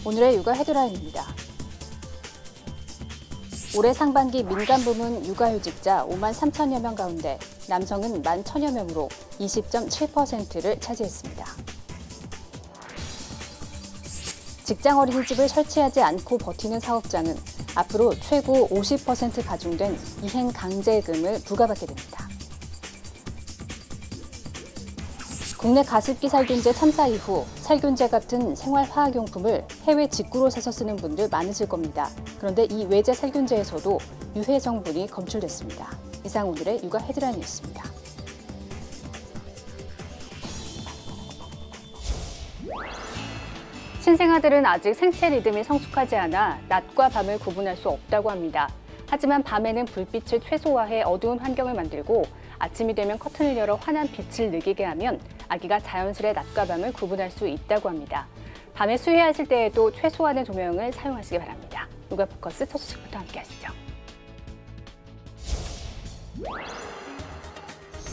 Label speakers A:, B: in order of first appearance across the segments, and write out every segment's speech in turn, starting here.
A: 오늘의 육아 헤드라인입니다. 올해 상반기 민간 부문 육아휴직자 5만 3천여 명 가운데 남성은 1만 1천여 명으로 20.7%를 차지했습니다. 직장 어린이집을 설치하지 않고 버티는 사업장은 앞으로 최고 50% 가중된 이행 강제금을 부과받게 됩니다. 국내 가습기 살균제 참사 이후 살균제 같은 생활화학용품을 해외 직구로 사서 쓰는 분들 많으실 겁니다. 그런데 이 외제 살균제에서도 유해 성분이 검출됐습니다. 이상 오늘의 육아 헤드라인이었습니다. 신생아들은 아직 생체 리듬이 성숙하지 않아 낮과 밤을 구분할 수 없다고 합니다. 하지만 밤에는 불빛을 최소화해 어두운 환경을 만들고 아침이 되면 커튼을 열어 환한 빛을 느끼게 하면 아기가 자연스레 낮과 밤을 구분할 수 있다고 합니다. 밤에 수유하실 때에도 최소한의 조명을 사용하시기 바랍니다. 육아 포커스 첫 소식부터 함께 하시죠.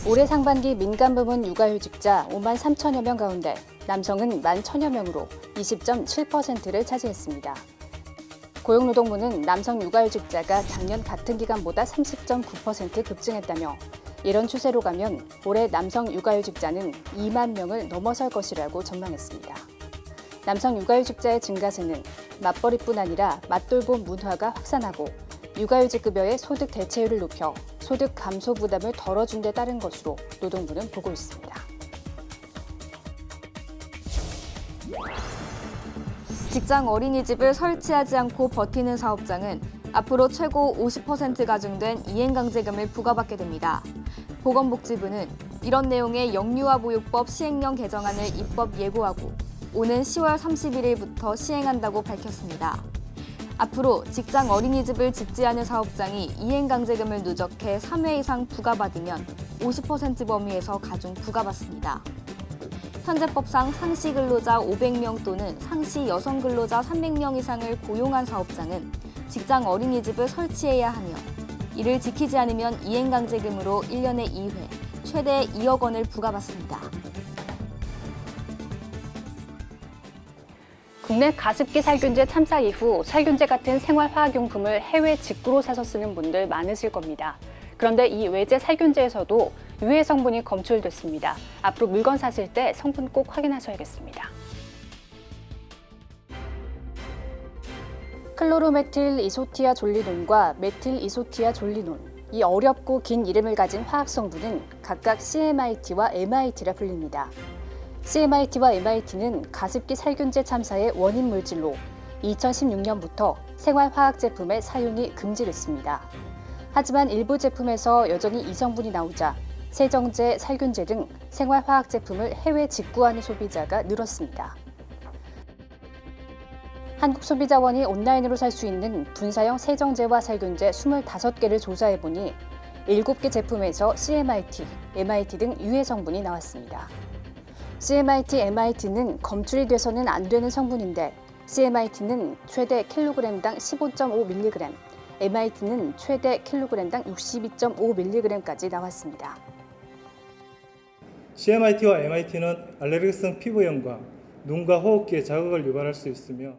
A: 올해 상반기 민간 부문 육아휴직자 5만 3천여 명 가운데 남성은 1만 1천여 명으로 20.7%를 차지했습니다. 고용노동부는 남성 육아휴직자가 작년 같은 기간보다 30.9% 급증했다며 이런 추세로 가면 올해 남성 육아휴직자는 2만 명을 넘어설 것이라고 전망했습니다. 남성 육아휴직자의 증가세는 맞벌이뿐 아니라 맞돌봄 문화가 확산하고 육아휴직급여의 소득 대체율을 높여 소득 감소 부담을 덜어준 데 따른 것으로 노동부는 보고 있습니다.
B: 직장 어린이집을 설치하지 않고 버티는 사업장은 앞으로 최고 50% 가중된 이행강제금을 부과받게 됩니다. 보건복지부는 이런 내용의 영유아보육법 시행령 개정안을 입법 예고하고 오는 10월 31일부터 시행한다고 밝혔습니다. 앞으로 직장 어린이집을 짓지 않은 사업장이 이행강제금을 누적해 3회 이상 부과받으면 50% 범위에서 가중 부과받습니다. 현재 법상 상시 근로자 500명 또는 상시 여성 근로자 300명 이상을 고용한 사업장은 직장 어린이집을 설치해야 하며 이를 지키지 않으면 이행강제금으로 1년에 2회, 최대 2억 원을 부과받습니다.
A: 국내 가습기 살균제 참사 이후 살균제 같은 생활화학용품을 해외 직구로 사서 쓰는 분들 많으실 겁니다. 그런데 이 외제 살균제에서도 유해 성분이 검출됐습니다. 앞으로 물건 사실 때 성분 꼭 확인하셔야겠습니다. 클로로메틸 이소티아 졸리논과 메틸 이소티아 졸리논, 이 어렵고 긴 이름을 가진 화학 성분은 각각 CMIT와 MIT라 불립니다. CMIT와 MIT는 가습기 살균제 참사의 원인 물질로 2016년부터 생활화학 제품의 사용이 금지됐습니다. 하지만 일부 제품에서 여전히 이 성분이 나오자 세정제, 살균제 등 생활화학 제품을 해외 직구하는 소비자가 늘었습니다. 한국소비자원이 온라인으로 살 수 있는 분사형 세정제와 살균제 25개를 조사해보니 7개 제품에서 CMIT, MIT 등 유해 성분이 나왔습니다. CMIT, MIT는 검출이 돼서는 안 되는 성분인데 CMIT는 최대 킬로그램당 15.5mg, MIT는 최대 킬로그램당 62.5mg까지 나왔습니다.
C: CMIT와 MIT는 알레르기성 피부염과 눈과 호흡기에 자극을 유발할 수 있으며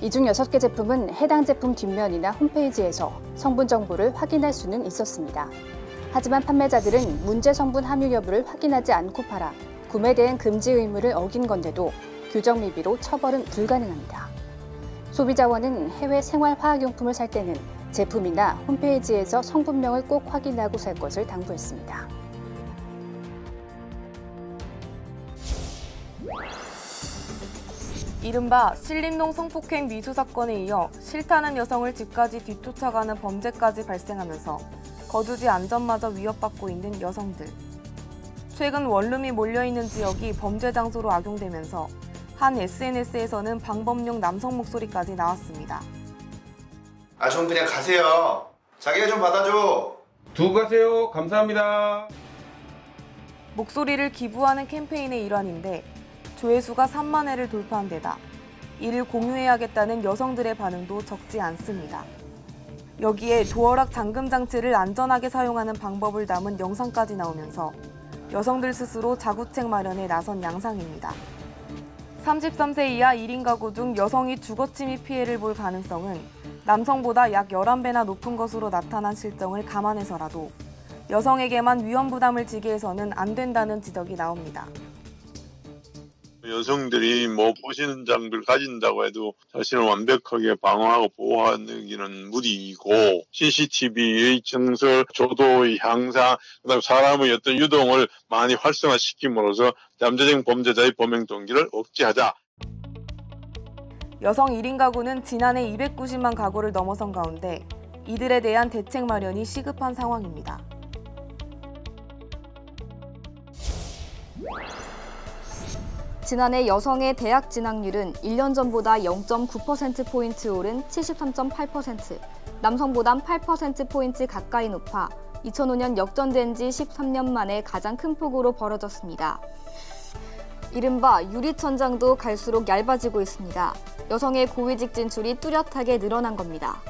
A: 이 중 6개 제품은 해당 제품 뒷면이나 홈페이지에서 성분 정보를 확인할 수는 있었습니다. 하지만 판매자들은 문제 성분 함유 여부를 확인하지 않고 팔아 구매 대행 금지 의무를 어긴 건데도 규정 미비로 처벌은 불가능합니다. 소비자원은 해외 생활화학용품을 살 때는 제품이나 홈페이지에서 성분명을 꼭 확인하고 살 것을 당부했습니다.
D: 이른바 신림동 성폭행 미수 사건에 이어 싫다는 여성을 집까지 뒤쫓아가는 범죄까지 발생하면서 거주지 안전마저 위협받고 있는 여성들. 최근 원룸이 몰려있는 지역이 범죄 장소로 악용되면서 한 SNS에서는 방범용 남성 목소리까지 나왔습니다.
E: 좀 그냥 가세요. 자기가 좀 받아줘.
F: 두고 가세요. 감사합니다.
D: 목소리를 기부하는 캠페인의 일환인데 조회수가 3만 회를 돌파한 데다 이를 공유해야겠다는 여성들의 반응도 적지 않습니다. 여기에 도어락 잠금 장치를 안전하게 사용하는 방법을 담은 영상까지 나오면서 여성들 스스로 자구책 마련에 나선 양상입니다. 33세 이하 1인 가구 중 여성이 주거침입 피해를 볼 가능성은 남성보다 약 11배나 높은 것으로 나타난 실정을 감안해서라도 여성에게만 위험 부담을 지게 해서는 안 된다는 지적이 나옵니다.
G: 여성들이 보시는 장비를 가진다고 해도 자신을 완벽하게 방어하고 보호하기는 무리이고 CCTV의 증설, 조도의 향상, 그다음에 사람의 어떤 유동을 많이 활성화시킴으로써 잠재적 범죄자의 범행 동기를 억제하자.
D: 여성 1인 가구는 지난해 290만 가구를 넘어선 가운데 이들에 대한 대책 마련이 시급한 상황입니다.
B: 지난해 여성의 대학 진학률은 1년 전보다 0.9%포인트 오른 73.8%, 남성보단 8%포인트 가까이 높아 2005년 역전된 지 13년 만에 가장 큰 폭으로 벌어졌습니다. 이른바 유리천장도 갈수록 얇아지고 있습니다. 여성의 고위직 진출이 뚜렷하게 늘어난 겁니다.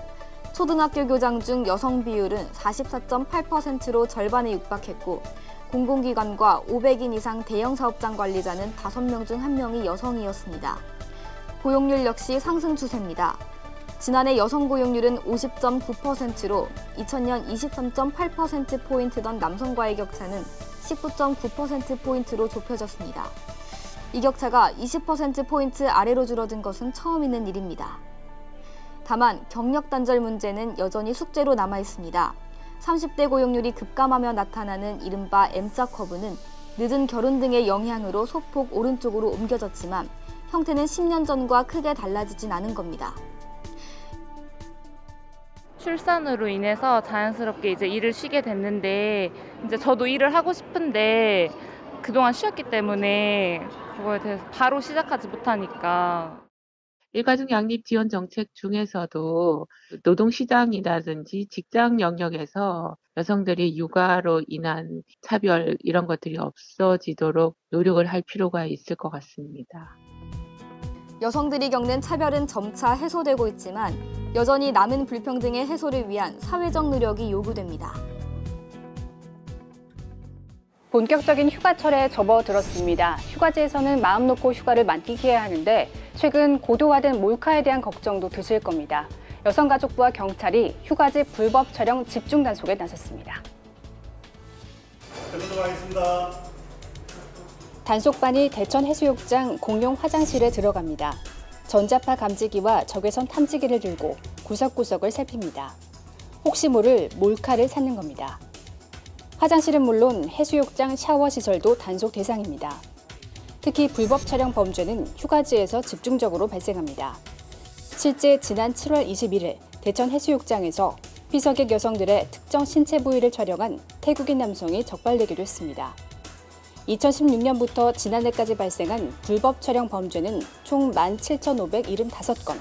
B: 초등학교 교장 중 여성 비율은 44.8%로 절반에 육박했고 공공기관과 500인 이상 대형 사업장 관리자는 5명 중 1명이 여성이었습니다. 고용률 역시 상승 추세입니다. 지난해 여성 고용률은 50.9%로 2000년 23.8%포인트던 남성과의 격차는 19.9%포인트로 좁혀졌습니다. 이 격차가 20%포인트 아래로 줄어든 것은 처음 있는 일입니다. 다만 경력 단절 문제는 여전히 숙제로 남아 있습니다. 30대 고용률이 급감하며 나타나는 이른바 M자 커브는 늦은 결혼 등의 영향으로 소폭 오른쪽으로 옮겨졌지만 형태는 10년 전과 크게 달라지진 않은 겁니다.
H: 출산으로 인해서 자연스럽게 이제 일을 쉬게 됐는데 이제 저도 일을 하고 싶은데 그동안 쉬었기 때문에 그거에 대해서 바로 시작하지 못하니까.
I: 일가족 양립 지원 정책 중에서도 노동시장이라든지 직장 영역에서 여성들이 육아로 인한 차별 이런 것들이 없어지도록 노력을 할 필요가 있을 것 같습니다.
B: 여성들이 겪는 차별은 점차 해소되고 있지만 여전히 남은 불평등의 해소를 위한 사회적 노력이 요구됩니다.
A: 본격적인 휴가철에 접어들었습니다. 휴가지에서는 마음 놓고 휴가를 만끽해야 하는데 최근 고도화된 몰카에 대한 걱정도 드실 겁니다. 여성가족부와 경찰이 휴가지 불법 촬영 집중 단속에 나섰습니다.
C: 들어가겠습니다.
A: 단속반이 대천해수욕장 공용 화장실에 들어갑니다. 전자파 감지기와 적외선 탐지기를 들고 구석구석을 살핍니다. 혹시 모를 몰카를 찾는 겁니다. 화장실은 물론 해수욕장 샤워 시설도 단속 대상입니다. 특히 불법 촬영 범죄는 휴가지에서 집중적으로 발생합니다. 실제 지난 7월 21일 대천 해수욕장에서 피서객 여성들의 특정 신체 부위를 촬영한 태국인 남성이 적발되기도 했습니다. 2016년부터 지난해까지 발생한 불법 촬영 범죄는 총 17,575건,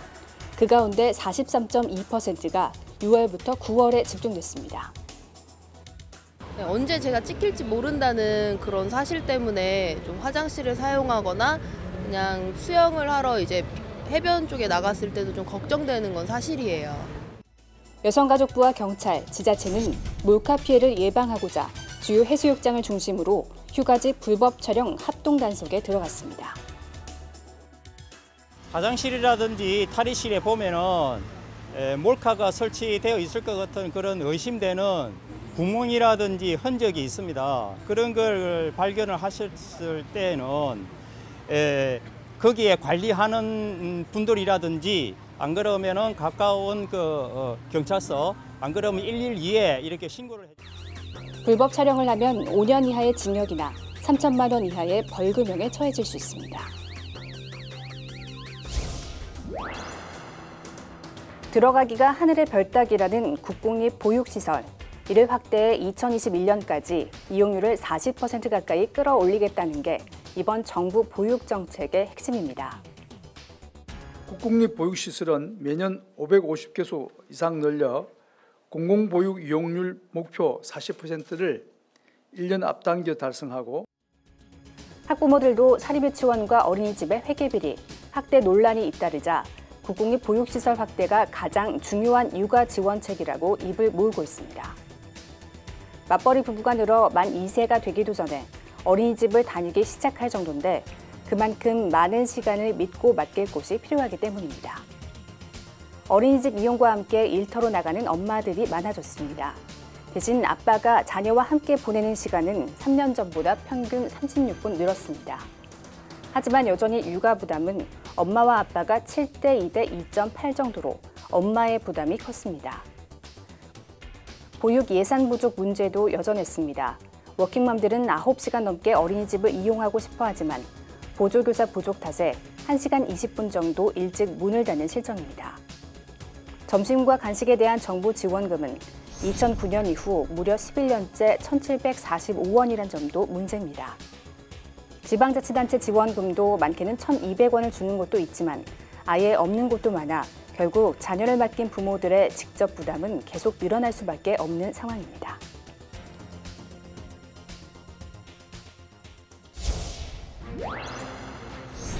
A: 그 가운데 43.2%가 6월부터 9월에 집중됐습니다.
J: 언제 제가 찍힐지 모른다는 그런 사실 때문에 좀 화장실을 사용하거나 그냥 수영을 하러 이제 해변 쪽에 나갔을 때도 좀 걱정되는 건 사실이에요.
A: 여성가족부와 경찰, 지자체는 몰카 피해를 예방하고자 주요 해수욕장을 중심으로 휴가지 불법 촬영 합동 단속에 들어갔습니다.
K: 화장실이라든지 탈의실에 보면은 몰카가 설치되어 있을 것 같은 그런 의심되는 구멍이라든지 흔적이 있습니다. 그런 걸 발견을 하셨을 때는 거기에 관리하는 분들이라든지 안 그러면은 가까운 경찰서, 안 그러면 112에 이렇게 신고를 해주세요.
A: 불법 촬영을 하면 5년 이하의 징역이나 3천만 원 이하의 벌금형에 처해질 수 있습니다. 들어가기가 하늘의 별 따기라는 국공립 보육시설. 이를 확대해 2021년까지 이용률을 40% 가까이 끌어올리겠다는 게 이번 정부 보육 정책의 핵심입니다.
L: 국공립 보육시설은 매년 550개소 이상 늘려 공공보육 이용률 목표 40%를 1년 앞당겨 달성하고
A: 학부모들도 사립유치원과 어린이집의 회계비리, 확대 논란이 잇따르자 국공립 보육시설 확대가 가장 중요한 육아 지원책이라고 입을 모으고 있습니다. 맞벌이 부부가 늘어 만 2세가 되기도 전에 어린이집을 다니기 시작할 정도인데 그만큼 많은 시간을 믿고 맡길 곳이 필요하기 때문입니다. 어린이집 이용과 함께 일터로 나가는 엄마들이 많아졌습니다. 대신 아빠가 자녀와 함께 보내는 시간은 3년 전보다 평균 36분 늘었습니다. 하지만 여전히 육아 부담은 엄마와 아빠가 7대 2대 2.8 정도로 엄마의 부담이 컸습니다. 보육 예산 부족 문제도 여전했습니다. 워킹맘들은 9시간 넘게 어린이집을 이용하고 싶어 하지만 보조교사 부족 탓에 1시간 20분 정도 일찍 문을 닫는 실정입니다. 점심과 간식에 대한 정부 지원금은 2009년 이후 무려 11년째 1,745원이란 점도 문제입니다. 지방자치단체 지원금도 많게는 1,200원을 주는 곳도 있지만 아예 없는 곳도 많아 결국 자녀를 맡긴 부모들의 직접 부담은 계속 늘어날 수밖에 없는 상황입니다.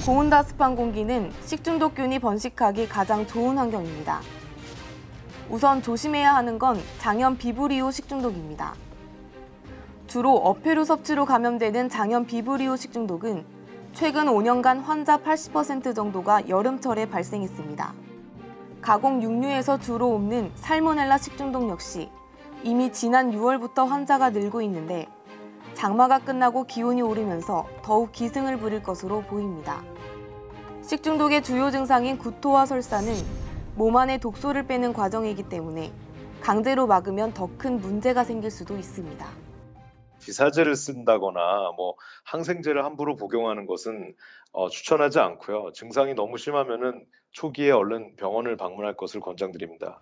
D: 고온다습한 공기는 식중독균이 번식하기 가장 좋은 환경입니다. 우선 조심해야 하는 건 장염 비브리오 식중독입니다. 주로 어패류 섭취로 감염되는 장염 비브리오 식중독은 최근 5년간 환자 80% 정도가 여름철에 발생했습니다. 가공 육류에서 주로 옵는 살모넬라 식중독 역시 이미 지난 6월부터 환자가 늘고 있는데 장마가 끝나고 기온이 오르면서 더욱 기승을 부릴 것으로 보입니다. 식중독의 주요 증상인 구토와 설사는 몸 안에 독소를 빼는 과정이기 때문에 강제로 막으면 더 큰 문제가 생길 수도 있습니다.
M: 비사제를 쓴다거나 항생제를 함부로 복용하는 것은 추천하지 않고요. 증상이 너무 심하면은 초기에 얼른 병원을 방문할 것을 권장드립니다.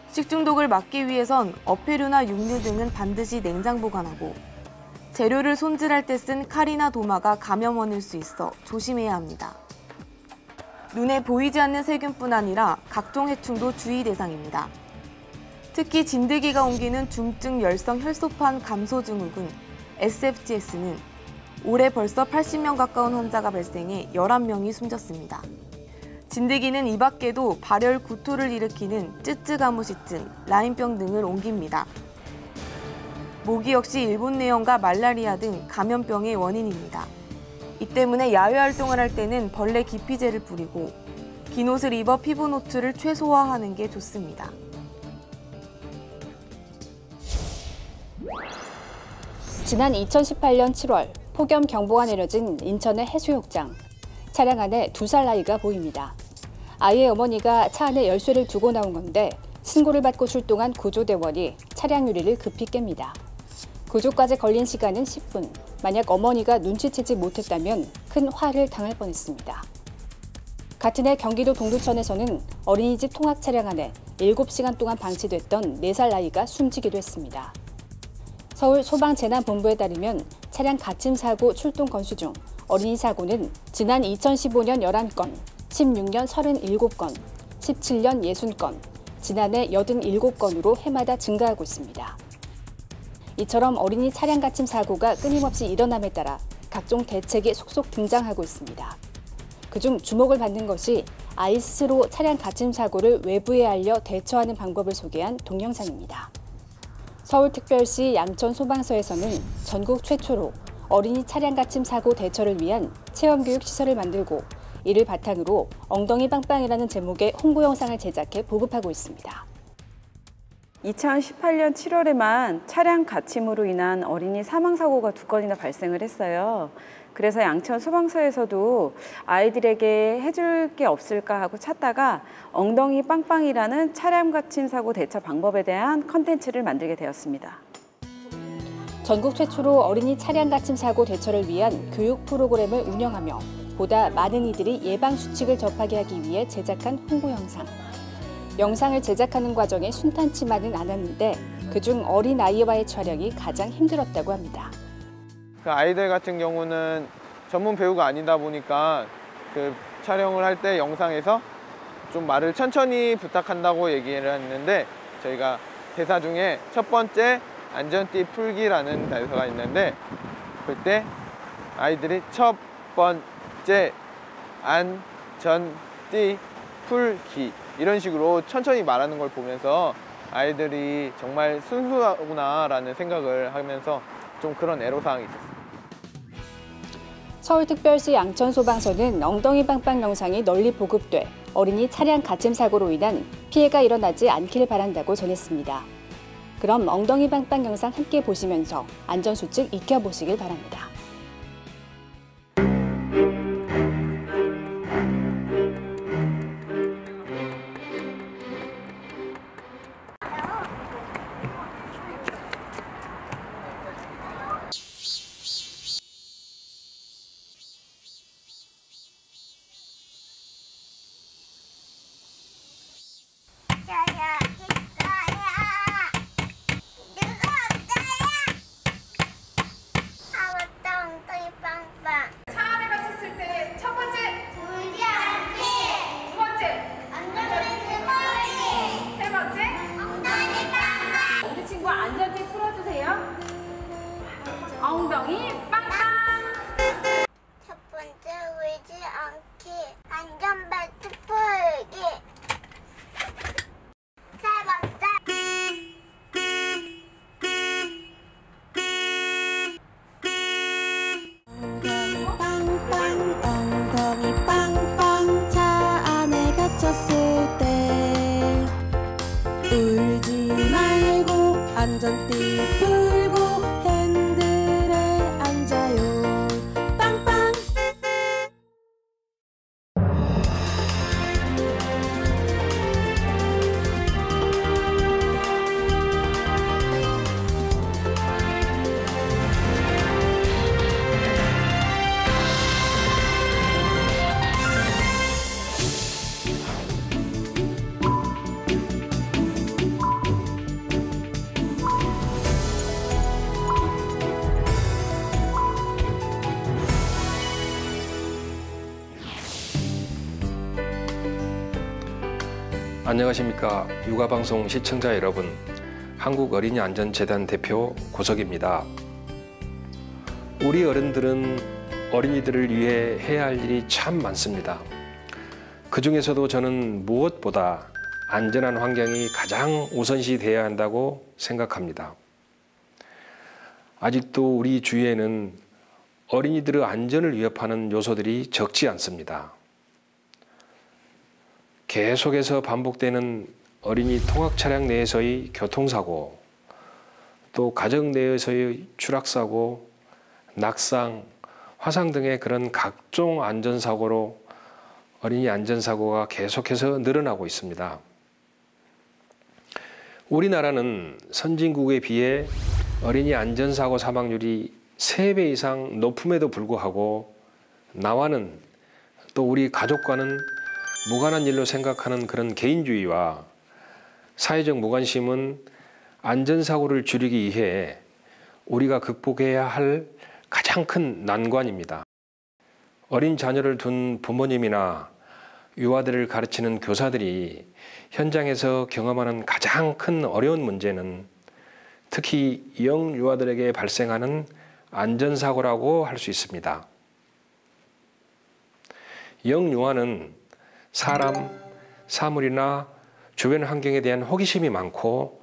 D: 식중독을 막기 위해선 어패류나 육류 등은 반드시 냉장 보관하고 재료를 손질할 때 쓴 칼이나 도마가 감염원일 수 있어 조심해야 합니다. 눈에 보이지 않는 세균뿐 아니라 각종 해충도 주의 대상입니다. 특히 진드기가 옮기는 중증 열성 혈소판 감소 증후군 SFGS는 올해 벌써 80명 가까운 환자가 발생해 11명이 숨졌습니다. 진드기는 이 밖에도 발열 구토를 일으키는 쯔쯔가무시증, 라임병 등을 옮깁니다. 모기 역시 일본 내염과 말라리아 등 감염병의 원인입니다. 이 때문에 야외 활동을 할 때는 벌레 기피제를 뿌리고 긴 옷을 입어 피부 노출을 최소화하는 게 좋습니다.
A: 지난 2018년 7월 폭염 경보가 내려진 인천의 해수욕장. 차량 안에 2살 아이가 보입니다. 아이의 어머니가 차 안에 열쇠를 두고 나온 건데 신고를 받고 출동한 구조대원이 차량 유리를 급히 깹니다. 구조까지 걸린 시간은 10분. 만약 어머니가 눈치채지 못했다면 큰 화를 당할 뻔했습니다. 같은 해 경기도 동두천에서는 어린이집 통학 차량 안에 7시간 동안 방치됐던 4살 아이가 숨지기도 했습니다. 서울 소방재난본부에 따르면 차량 갇힘 사고 출동 건수 중 어린이 사고는 지난 2015년 11건, 16년 37건, 17년 60건, 지난해 87건으로 해마다 증가하고 있습니다. 이처럼 어린이 차량 갇힘 사고가 끊임없이 일어남에 따라 각종 대책이 속속 등장하고 있습니다. 그중 주목을 받는 것이 아이 스스로 차량 갇힘 사고를 외부에 알려 대처하는 방법을 소개한 동영상입니다. 서울특별시 양천소방서에서는 전국 최초로 어린이 차량 갇힘 사고 대처를 위한 체험교육 시설을 만들고 이를 바탕으로 엉덩이 빵빵이라는 제목의 홍보 영상을 제작해 보급하고 있습니다.
N: 2018년 7월에만 차량 갇힘으로 인한 어린이 사망사고가 2건이나 발생을 했어요. 그래서 양천 소방서에서도 아이들에게 해줄 게 없을까 하고 찾다가 엉덩이 빵빵이라는 차량 갇힘 사고 대처 방법에 대한 컨텐츠를 만들게 되었습니다.
A: 전국 최초로 어린이 차량 갇힘 사고 대처를 위한 교육 프로그램을 운영하며 보다 많은 이들이 예방 수칙을 접하게 하기 위해 제작한 홍보 영상. 영상을 제작하는 과정에 순탄치만은 않았는데 그중 어린아이와의 촬영이 가장 힘들었다고 합니다.
O: 그 아이들 같은 경우는 전문 배우가 아니다 보니까 그 촬영을 할 때 영상에서 좀 말을 천천히 부탁한다고 얘기를 했는데 저희가 대사 중에 첫 번째 안전띠 풀기라는 대사가 있는데 그때 아이들이 첫 번째 안전띠 풀기 이런 식으로 천천히 말하는 걸 보면서 아이들이 정말 순수하구나라는 생각을 하면서 좀 그런 애로사항이 있었어요.
A: 서울특별시 양천소방서는 엉덩이 빵빵 영상이 널리 보급돼 어린이 차량 가침 사고로 인한 피해가 일어나지 않길 바란다고 전했습니다. 그럼 엉덩이 빵빵 영상 함께 보시면서 안전수칙 익혀보시길 바랍니다.
P: 안전띠 풀어주세요. 엉덩이 빵빵.
Q: 첫 번째, 울지 않기. 안전벨트 풀기. 세 번째. 엉덩이 빵빵, 엉덩이 빵빵. 차 안에 갇혔을 때 울지 말고 안전띠 풀고 핸들에 앉아요. 빵빵.
R: 안녕하십니까. 육아방송 시청자 여러분, 한국어린이안전재단 대표 고석입니다. 우리 어른들은 어린이들을 위해 해야 할 일이 참 많습니다. 그 중에서도 저는 무엇보다 안전한 환경이 가장 우선시 되어야 한다고 생각합니다. 아직도 우리 주위에는 어린이들의 안전을 위협하는 요소들이 적지 않습니다. 계속해서 반복되는 어린이 통학 차량 내에서의 교통사고, 또 가정 내에서의 추락사고, 낙상, 화상 등의 그런 각종 안전사고로 어린이 안전사고가 계속해서 늘어나고 있습니다. 우리나라는 선진국에 비해 어린이 안전사고 사망률이 3배 이상 높음에도 불구하고 나와는 또 우리 가족과는 무관한 일로 생각하는 그런 개인주의와 사회적 무관심은 안전사고를 줄이기 위해 우리가 극복해야 할 가장 큰 난관입니다. 어린 자녀를 둔 부모님이나 유아들을 가르치는 교사들이 현장에서 경험하는 가장 큰 어려운 문제는 특히 영유아들에게 발생하는 안전사고라고 할 수 있습니다. 영유아는 사람, 사물이나 주변 환경에 대한 호기심이 많고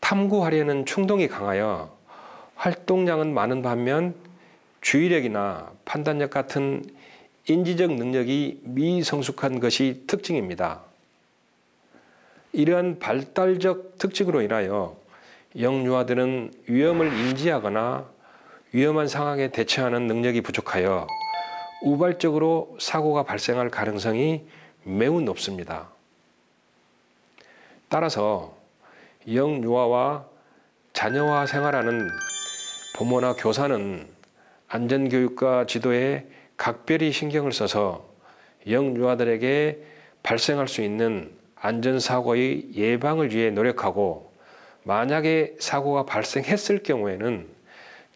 R: 탐구하려는 충동이 강하여 활동량은 많은 반면 주의력이나 판단력 같은 인지적 능력이 미성숙한 것이 특징입니다. 이러한 발달적 특징으로 인하여 영유아들은 위험을 인지하거나 위험한 상황에 대처하는 능력이 부족하여 우발적으로 사고가 발생할 가능성이 매우 높습니다. 따라서 영유아와 자녀와 생활하는 부모나 교사는 안전교육과 지도에 각별히 신경을 써서 영유아들에게 발생할 수 있는 안전사고의 예방을 위해 노력하고, 만약에 사고가 발생했을 경우에는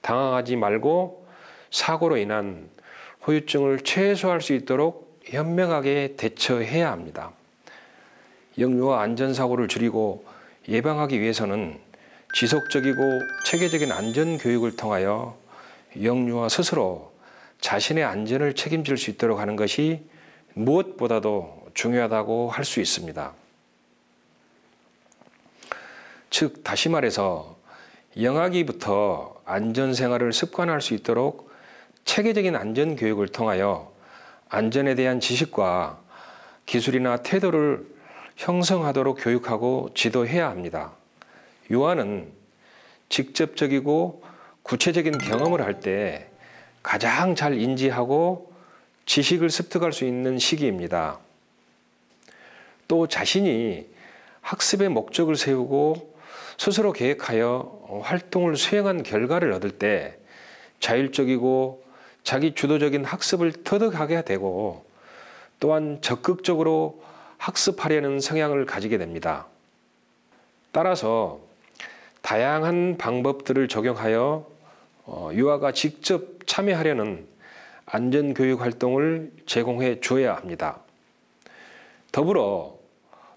R: 당황하지 말고 사고로 인한 후유증을 최소화할 수 있도록 현명하게 대처해야 합니다. 영유아 안전사고를 줄이고 예방하기 위해서는 지속적이고 체계적인 안전교육을 통하여 영유아 스스로 자신의 안전을 책임질 수 있도록 하는 것이 무엇보다도 중요하다고 할 수 있습니다. 즉, 다시 말해서 영아기부터 안전생활을 습관할 수 있도록 체계적인 안전 교육을 통하여 안전에 대한 지식과 기술이나 태도를 형성하도록 교육하고 지도해야 합니다. 유아는 직접적이고 구체적인 경험을 할 때 가장 잘 인지하고 지식을 습득할 수 있는 시기입니다. 또 자신이 학습의 목적을 세우고 스스로 계획하여 활동을 수행한 결과를 얻을 때 자율적이고 자기 주도적인 학습을 터득하게 되고 또한 적극적으로 학습하려는 성향을 가지게 됩니다. 따라서 다양한 방법들을 적용하여 유아가 직접 참여하려는 안전교육 활동을 제공해 주어야 합니다. 더불어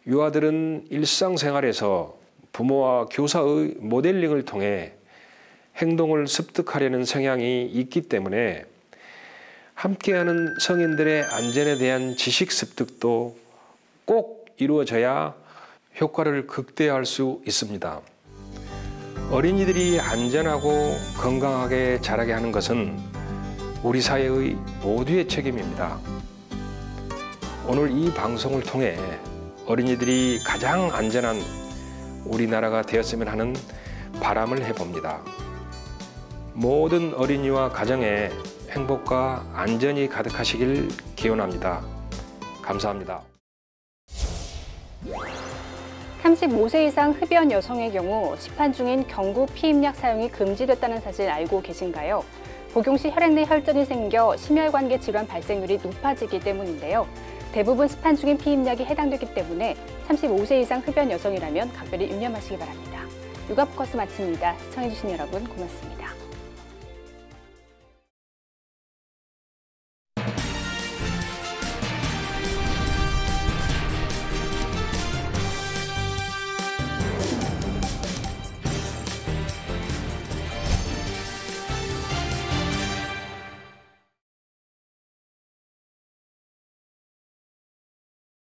R: 유아들은 일상생활에서 부모와 교사의 모델링을 통해 행동을 습득하려는 성향이 있기 때문에 함께하는 성인들의 안전에 대한 지식 습득도 꼭 이루어져야 효과를 극대화할 수 있습니다. 어린이들이 안전하고 건강하게 자라게 하는 것은 우리 사회의 모두의 책임입니다. 오늘 이 방송을 통해 어린이들이 가장 안전한 우리나라가 되었으면 하는 바람을 해봅니다. 모든 어린이와 가정에 행복과 안전이 가득하시길 기원합니다. 감사합니다.
A: 35세 이상 흡연 여성의 경우 시판 중인 경구 피임약 사용이 금지됐다는 사실 알고 계신가요? 복용 시 혈액 내 혈전이 생겨 심혈관계 질환 발생률이 높아지기 때문인데요. 대부분 시판 중인 피임약이 해당되기 때문에 35세 이상 흡연 여성이라면 각별히 유념하시기 바랍니다. 육아포커스 마칩니다. 시청해주신 여러분 고맙습니다.